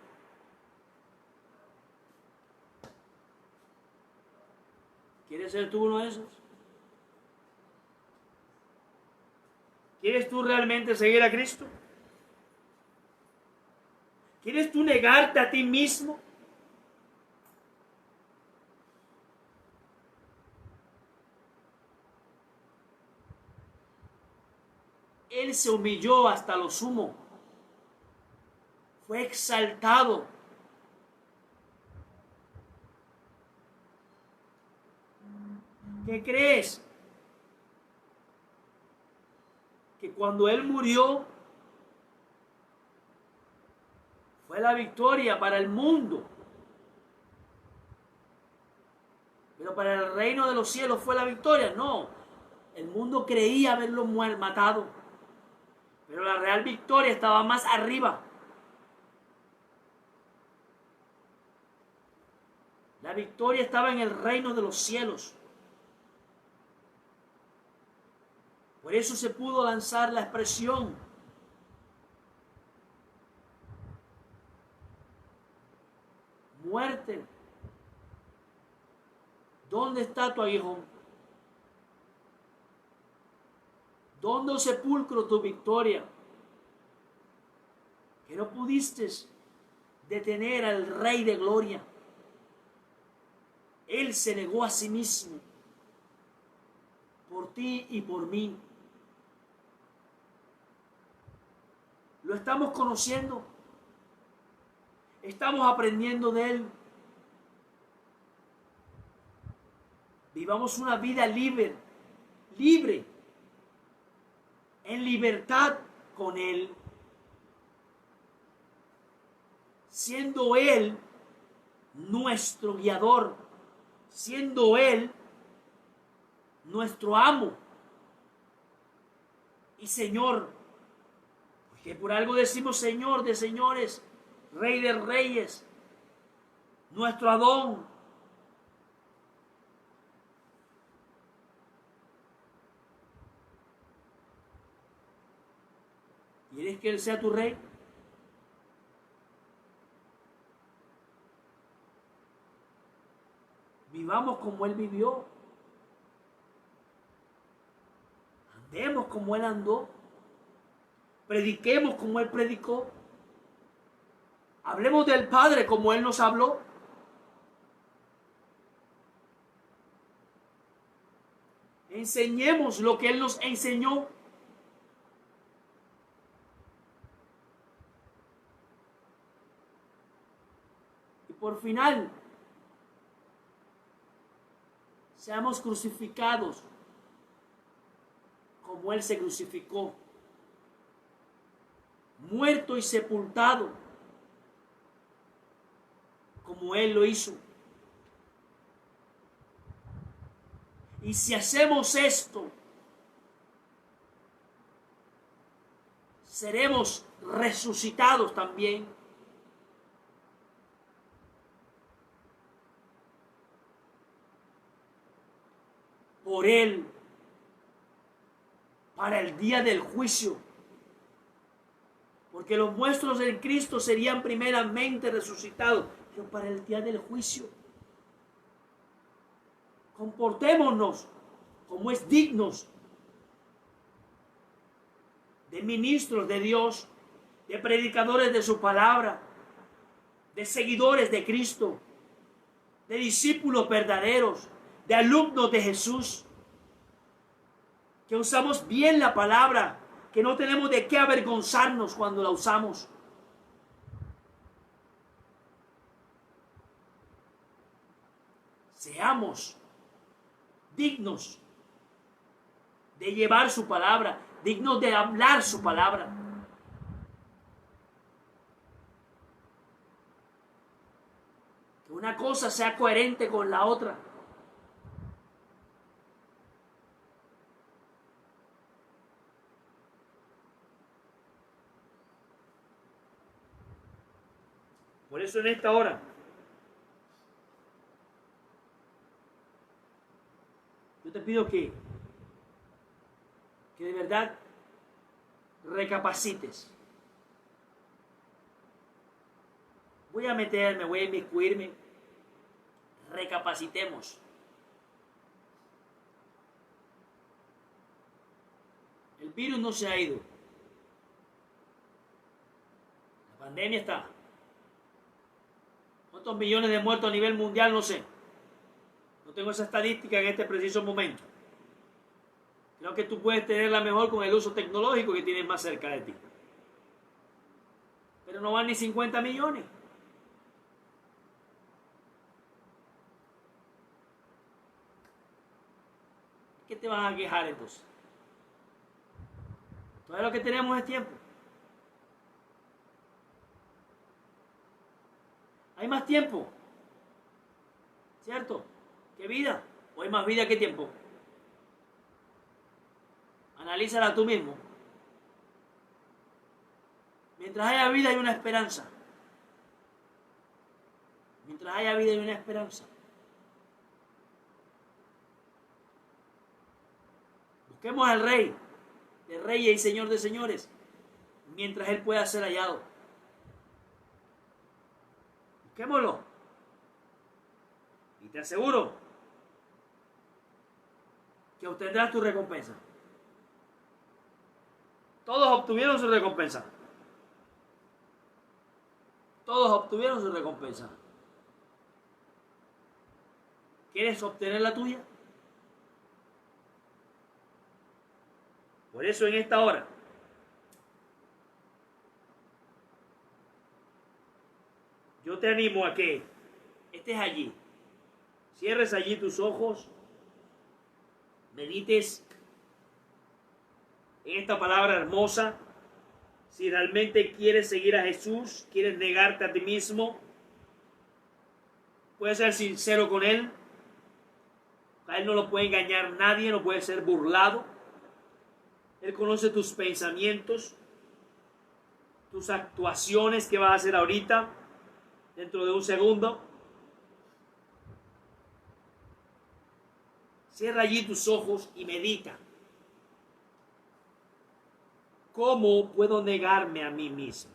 ¿Quieres ser tú uno de esos? ¿Quieres tú realmente seguir a Cristo? ¿Quieres tú negarte a ti mismo? Él se humilló hasta lo sumo. Fue exaltado. ¿Qué crees? Que cuando Él murió, fue la victoria para el mundo. Pero para el reino de los cielos fue la victoria. No, el mundo creía haberlo matado. Pero la real victoria estaba más arriba. La victoria estaba en el reino de los cielos. Por eso se pudo lanzar la expresión: muerte, ¿dónde está tu aguijón? ¿Dónde, oh sepulcro, tu victoria? Que no pudiste detener al Rey de Gloria. Él se negó a sí mismo por ti y por mí. Lo estamos conociendo. Estamos aprendiendo de Él. Vivamos una vida libre, en libertad con Él, siendo Él nuestro guiador, siendo Él nuestro amo y Señor, porque por algo decimos Señor de señores, Rey de reyes, nuestro Adón. ¿Quieres que Él sea tu Rey? Vivamos como Él vivió. Andemos como Él andó. Prediquemos como Él predicó. Hablemos del Padre como Él nos habló. Enseñemos lo que Él nos enseñó. Y por final, seamos crucificados como Él se crucificó, muerto y sepultado como Él lo hizo. Y si hacemos esto, seremos resucitados también. Por Él, para el día del juicio. Porque los nuestros en Cristo serían primeramente resucitados, pero para el día del juicio. Comportémonos como es dignos de ministros de Dios, de predicadores de su palabra, de seguidores de Cristo, de discípulos verdaderos, de alumnos de Jesús, que usamos bien la palabra, que no tenemos de qué avergonzarnos cuando la usamos. Seamos dignos de llevar su palabra, dignos de hablar su palabra. Que una cosa sea coherente con la otra. Por eso en esta hora yo te pido que de verdad recapacites. Voy a inmiscuirme. Recapacitemos. virus no se ha ido. La pandemia está. ¿Cuántos millones de muertos a nivel mundial? No sé. No tengo esa estadística en este preciso momento. Creo que tú puedes tenerla mejor con el uso tecnológico que tienes más cerca de ti. Pero no van ni 50 millones. ¿Qué te vas a quejar entonces? Todo lo que tenemos es tiempo. Hay más tiempo, ¿cierto? ¿Qué vida? ¿O hay más vida que tiempo? Analízala tú mismo. Mientras haya vida hay una esperanza. Mientras haya vida hay una esperanza. Busquemos al Rey, de reyes y Señor de señores, mientras Él pueda ser hallado. Busquémoslo. Y te aseguro que obtendrás tu recompensa. Todos obtuvieron su recompensa. Todos obtuvieron su recompensa. ¿Quieres obtener la tuya? Por eso en esta hora yo te animo a que estés allí, cierres allí tus ojos, medites en esta palabra hermosa. Si realmente quieres seguir a Jesús, quieres negarte a ti mismo, puedes ser sincero con Él. A Él no lo puede engañar nadie, no puede ser burlado. Él conoce tus pensamientos, tus actuaciones que vas a hacer ahorita, dentro de un segundo. Cierra allí tus ojos y medita. ¿Cómo puedo negarme a mí mismo?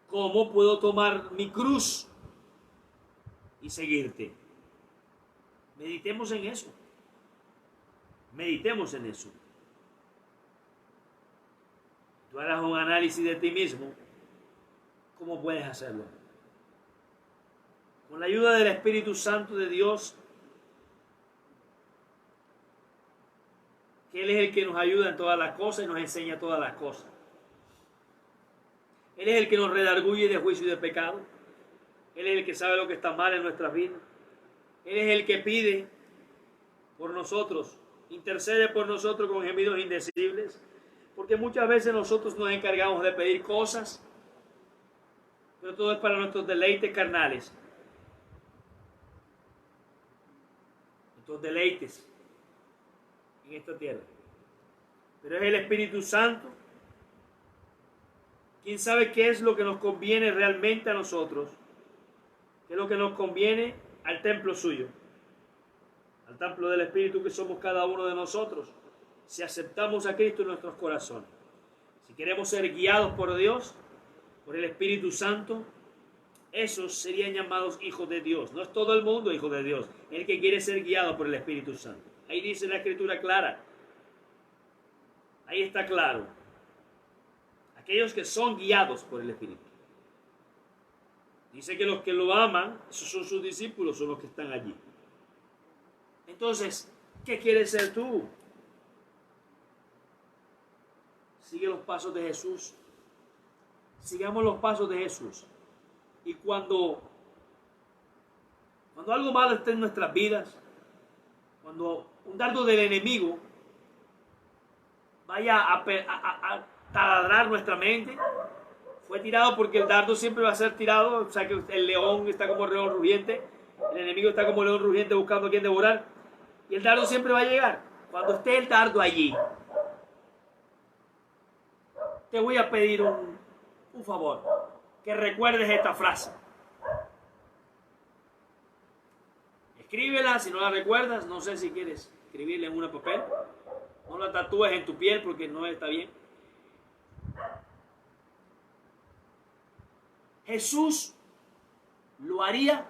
¿Cómo puedo tomar mi cruz y seguirte? Meditemos en eso. Meditemos en eso. Tú harás un análisis de ti mismo. ¿Cómo puedes hacerlo? Con la ayuda del Espíritu Santo de Dios, que Él es el que nos ayuda en todas las cosas y nos enseña todas las cosas. Él es el que nos redarguye de juicio y de pecado. Él es el que sabe lo que está mal en nuestras vidas. Él es el que pide por nosotros, intercede por nosotros con gemidos indecibles, porque muchas veces nosotros nos encargamos de pedir cosas, pero todo es para nuestros deleites carnales, nuestros deleites en esta tierra. Pero es el Espíritu Santo quien sabe qué es lo que nos conviene realmente a nosotros, qué es lo que nos conviene al templo suyo, al templo del Espíritu que somos cada uno de nosotros, si aceptamos a Cristo en nuestros corazones. Si queremos ser guiados por Dios, por el Espíritu Santo, esos serían llamados hijos de Dios. No es todo el mundo hijo de Dios, el que quiere ser guiado por el Espíritu Santo. Ahí dice la Escritura clara. Ahí está claro. Aquellos que son guiados por el Espíritu. Dice que los que lo aman, esos son sus discípulos, son los que están allí. Entonces, ¿qué quieres ser tú? Sigue los pasos de Jesús. Sigamos los pasos de Jesús. Y cuando algo malo esté en nuestras vidas, cuando un dardo del enemigo vaya a taladrar nuestra mente, fue tirado porque el dardo siempre va a ser tirado, o sea que el león está como león rugiente, el enemigo está como león rugiente buscando a quien devorar, y el dardo siempre va a llegar. Cuando esté el dardo allí, te voy a pedir un favor, que recuerdes esta frase. Escríbela si no la recuerdas, no sé si quieres escribirla en un papel, no la tatúes en tu piel porque no está bien. Jesús lo haría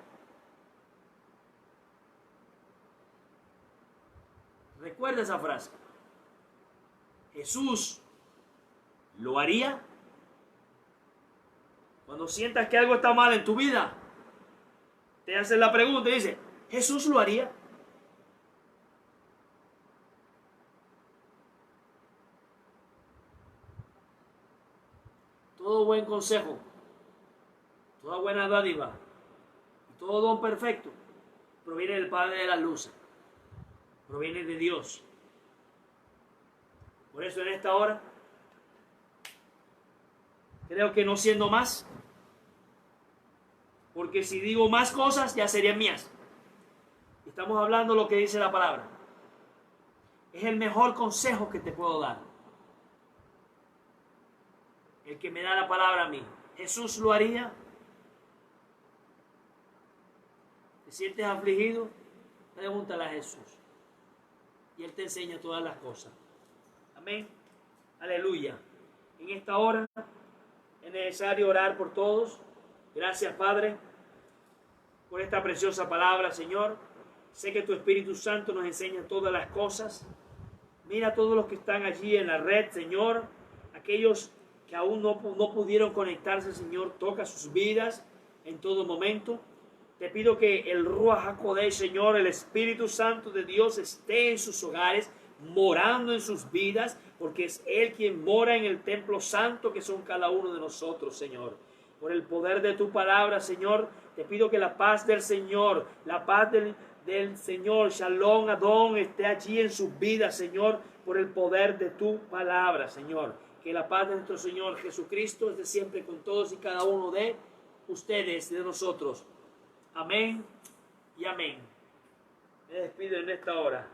Recuerda esa frase. Jesús lo haría. Cuando sientas que algo está mal en tu vida, te haces la pregunta y dices, ¿Jesús lo haría? Todo buen consejo, toda buena dádiva y todo don perfecto proviene del Padre de las luces, proviene de Dios. Por eso en esta hora, creo que no siendo más, porque si digo más cosas ya serían mías. Estamos hablando lo que dice la palabra. Es el mejor consejo que te puedo dar. El que me da la palabra a mí. ¿Jesús lo haría? ¿Te sientes afligido? Pregúntale a Jesús. Y Él te enseña todas las cosas. Amén. Aleluya. En esta hora es necesario orar por todos. Gracias, Padre, por esta preciosa palabra, Señor. Sé que tu Espíritu Santo nos enseña todas las cosas. Mira a todos los que están allí en la red, Señor. Aquellos que aún no pudieron conectarse, Señor, toca sus vidas en todo momento. Te pido que el Ruach HaKodesh, Señor, el Espíritu Santo de Dios esté en sus hogares, morando en sus vidas, porque es Él quien mora en el templo santo que son cada uno de nosotros, Señor. Por el poder de tu palabra, Señor, te pido que la paz del Señor, la paz del Señor, Shalom Adón, esté allí en sus vidas, Señor, por el poder de tu palabra, Señor. Que la paz de nuestro Señor Jesucristo esté siempre con todos y cada uno de ustedes, de nosotros. Amén y amén. Me despido en esta hora.